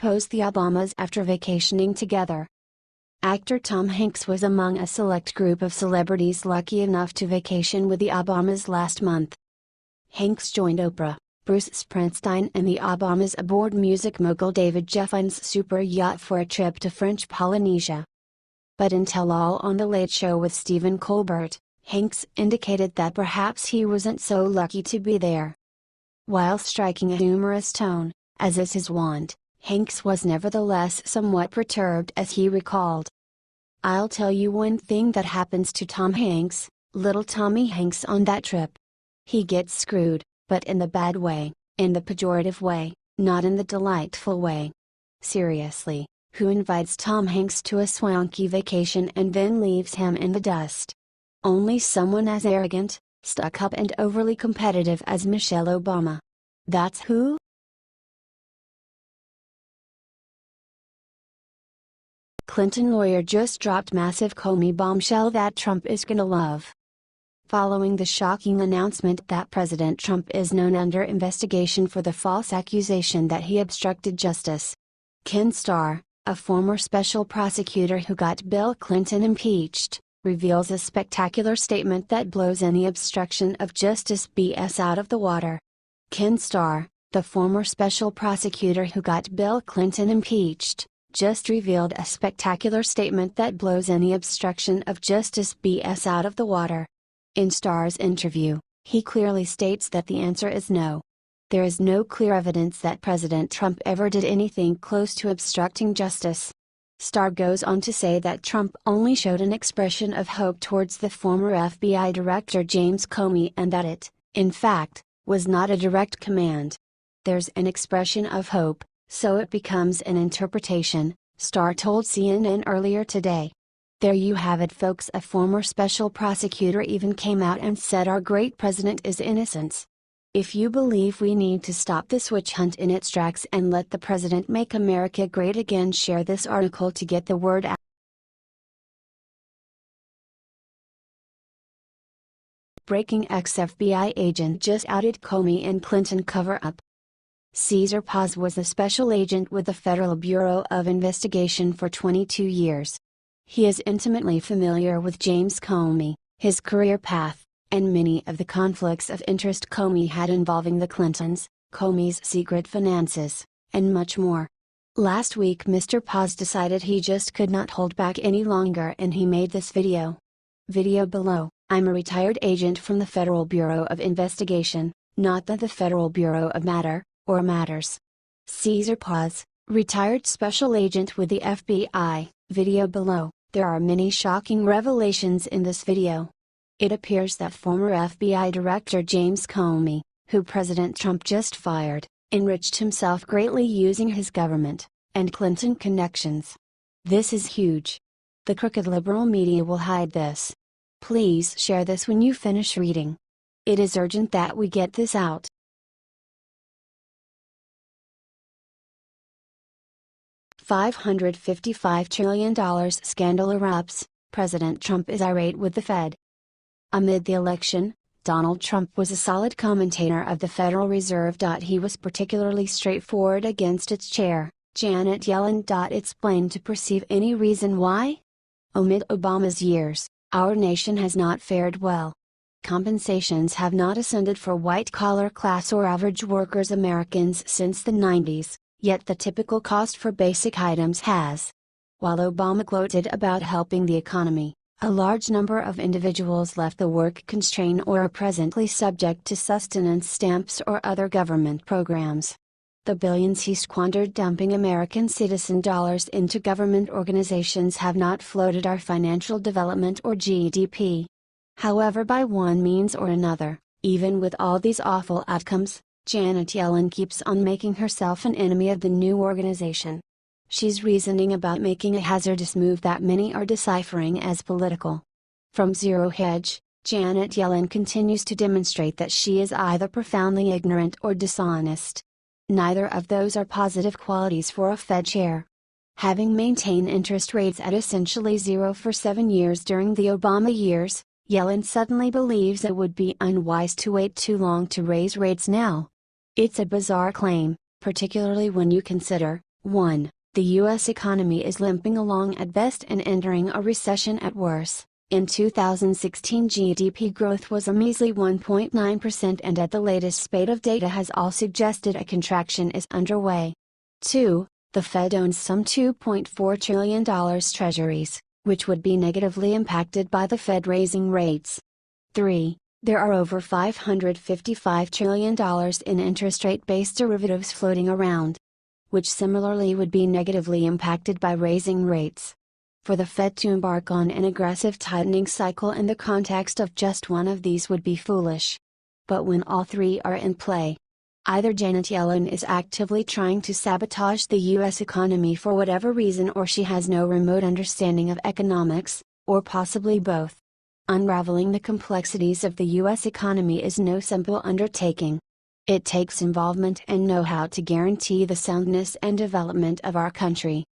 posed the Obamas after vacationing together. Actor Tom Hanks was among a select group of celebrities lucky enough to vacation with the Obamas last month. Hanks joined Oprah, Bruce Springsteen and the Obamas aboard music mogul David Geffen's super yacht for a trip to French Polynesia. But in Tell All on The Late Show with Stephen Colbert, Hanks indicated that perhaps he wasn't so lucky to be there. While striking a humorous tone, as is his wont, Hanks was nevertheless somewhat perturbed as he recalled. "I'll tell you one thing that happens to Tom Hanks, little Tommy Hanks on that trip. He gets screwed, but in the bad way, in the pejorative way, not in the delightful way. Seriously, who invites Tom Hanks to a swanky vacation and then leaves him in the dust? Only someone as arrogant, stuck-up and overly competitive as Michelle Obama. That's who?" Clinton lawyer just dropped massive Comey bombshell that Trump is gonna love. Following the shocking announcement that President Trump is known under investigation for the false accusation that he obstructed justice, Ken Starr, a former special prosecutor who got Bill Clinton impeached, reveals a spectacular statement that blows any obstruction of justice BS out of the water. Ken Starr, the former special prosecutor who got Bill Clinton impeached, just revealed a spectacular statement that blows any obstruction of justice BS out of the water. In Starr's interview, he clearly states that the answer is no. There is no clear evidence that President Trump ever did anything close to obstructing justice. Starr goes on to say that Trump only showed an expression of hope towards the former FBI Director James Comey and that it, in fact, was not a direct command. There's an expression of hope, so it becomes an interpretation, Starr told CNN earlier today. There you have it, folks. A former special prosecutor even came out and said our great president is innocent. If you believe we need to stop this witch hunt in its tracks and let the president make America great again, share this article to get the word out. Breaking: ex-FBI agent just outed Comey and Clinton cover-up. Cesar Paz was a special agent with the Federal Bureau of Investigation for 22 years. He is intimately familiar with James Comey, his career path, and many of the conflicts of interest Comey had involving the Clintons, Comey's secret finances, and much more. Last week Mr. Paz decided he just could not hold back any longer and he made this video. Video below: I'm a retired agent from the Federal Bureau of Investigation, not the Federal Bureau of Matters. Cesar Paz, retired special agent with the FBI. Video below: there are many shocking revelations in this video. It appears that former FBI Director James Comey, who President Trump just fired, enriched himself greatly using his government and Clinton connections. This is huge. The crooked liberal media will hide this. Please share this when you finish reading. It is urgent that we get this out. $555 trillion scandal erupts, President Trump is irate with the Fed. Amid the election, Donald Trump was a solid commentator of the Federal Reserve. He was particularly straightforward against its chair, Janet Yellen. Explain to perceive any reason why? Amid Obama's years, our nation has not fared well. Compensations have not ascended for white-collar class or average workers Americans since the 90s. Yet the typical cost for basic items has. While Obama gloated about helping the economy, a large number of individuals left the work constraint or are presently subject to sustenance stamps or other government programs. The billions he squandered dumping American citizen dollars into government organizations have not floated our financial development or GDP. However, by one means or another, even with all these awful outcomes, Janet Yellen keeps on making herself an enemy of the new organization. She's reasoning about making a hazardous move that many are deciphering as political. From Zero Hedge, Janet Yellen continues to demonstrate that she is either profoundly ignorant or dishonest. Neither of those are positive qualities for a Fed chair. Having maintained interest rates at essentially zero for 7 years during the Obama years, Yellen suddenly believes it would be unwise to wait too long to raise rates now. It's a bizarre claim, particularly when you consider 1. The U.S. economy is limping along at best and entering a recession at worst. In 2016 GDP growth was a measly 1.9% and at the latest spate of data has all suggested a contraction is underway. 2. The Fed owns some $2.4 trillion treasuries, which would be negatively impacted by the Fed raising rates. 3. There are over $555 trillion in interest rate-based derivatives floating around, which similarly would be negatively impacted by raising rates. For the Fed to embark on an aggressive tightening cycle in the context of just one of these would be foolish. But when all three are in play, either Janet Yellen is actively trying to sabotage the U.S. economy for whatever reason, or she has no remote understanding of economics, or possibly both. Unraveling the complexities of the U.S. economy is no simple undertaking. It takes involvement and know-how to guarantee the soundness and development of our country.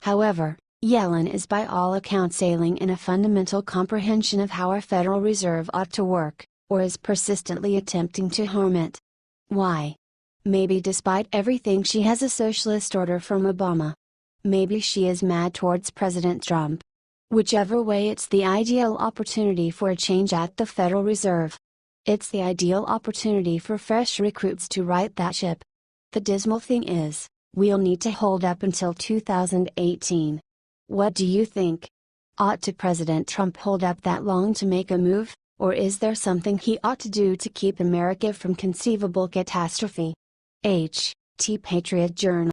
However, Yellen is by all accounts ailing in a fundamental comprehension of how our Federal Reserve ought to work, or is persistently attempting to harm it. Why? Maybe despite everything she has a socialist order from Obama. Maybe she is mad towards President Trump. Whichever way, it's the ideal opportunity for a change at the Federal Reserve. It's the ideal opportunity for fresh recruits to right that ship. The dismal thing is, we'll need to hold up until 2018. What do you think? Ought to President Trump hold up that long to make a move, or is there something he ought to do to keep America from conceivable catastrophe? T. Patriot Journal.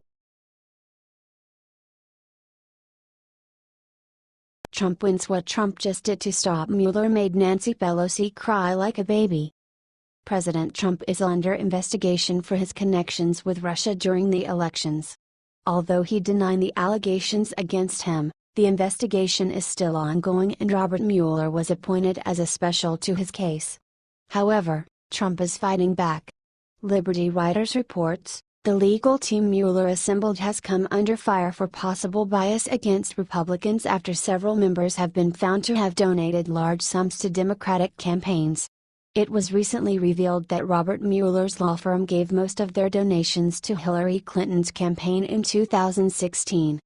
Trump wins. What Trump just did to stop Mueller made Nancy Pelosi cry like a baby. President Trump is under investigation for his connections with Russia during the elections. Although he denied the allegations against him, the investigation is still ongoing and Robert Mueller was appointed as a special to his case. However, Trump is fighting back. Liberty Writers reports, the legal team Mueller assembled has come under fire for possible bias against Republicans after several members have been found to have donated large sums to Democratic campaigns. It was recently revealed that Robert Mueller's law firm gave most of their donations to Hillary Clinton's campaign in 2016.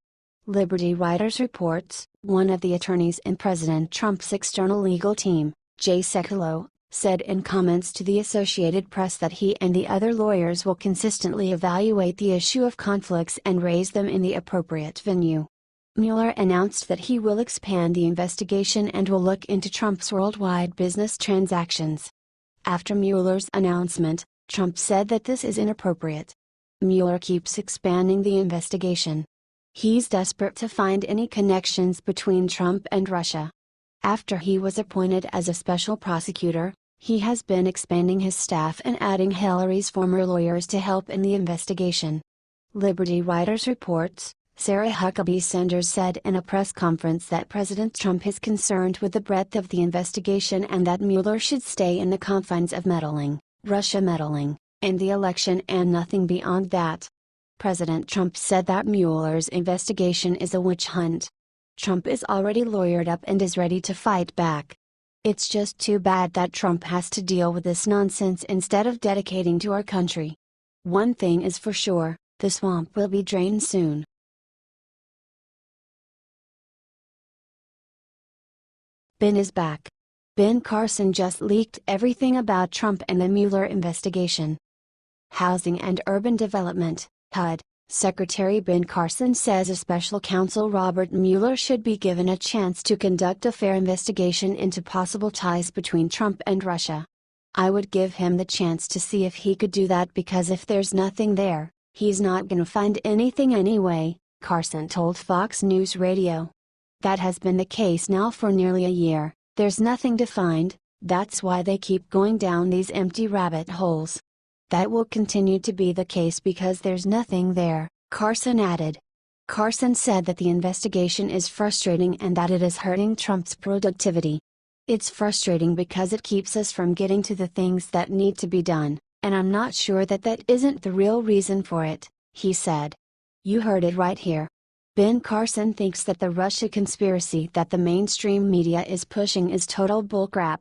Liberty Writers reports, one of the attorneys in President Trump's external legal team, Jay Sekulow, said in comments to the Associated Press that he and the other lawyers will consistently evaluate the issue of conflicts and raise them in the appropriate venue. Mueller announced that he will expand the investigation and will look into Trump's worldwide business transactions. After Mueller's announcement, Trump said that this is inappropriate. Mueller keeps expanding the investigation. He's desperate to find any connections between Trump and Russia. After he was appointed as a special prosecutor, he has been expanding his staff and adding Hillary's former lawyers to help in the investigation. Liberty Writers reports, Sarah Huckabee Sanders said in a press conference that President Trump is concerned with the breadth of the investigation and that Mueller should stay in the confines of Russia meddling, in the election and nothing beyond that. President Trump said that Mueller's investigation is a witch hunt. Trump is already lawyered up and is ready to fight back. It's just too bad that Trump has to deal with this nonsense instead of dedicating to our country. One thing is for sure, the swamp will be drained soon. Ben is back. Ben Carson just leaked everything about Trump and the Mueller investigation. Housing and Urban Development, HUD, Secretary Ben Carson says a special counsel Robert Mueller should be given a chance to conduct a fair investigation into possible ties between Trump and Russia. I would give him the chance to see if he could do that because if there's nothing there, he's not gonna find anything anyway, Carson told Fox News Radio. That has been the case now for nearly a year, there's nothing to find, that's why they keep going down these empty rabbit holes. That will continue to be the case because there's nothing there, Carson added. Carson said that the investigation is frustrating and that it is hurting Trump's productivity. It's frustrating because it keeps us from getting to the things that need to be done, and I'm not sure that that isn't the real reason for it, he said. You heard it right here. Ben Carson thinks that the Russia conspiracy that the mainstream media is pushing is total bullcrap.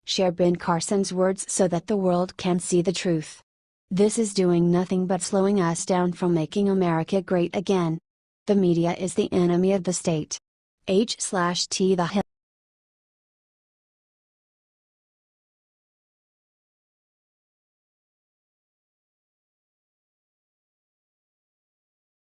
Share Ben Carson's words so that the world can see the truth. This is doing nothing but slowing us down from making America great again. The media is the enemy of the state. H/T The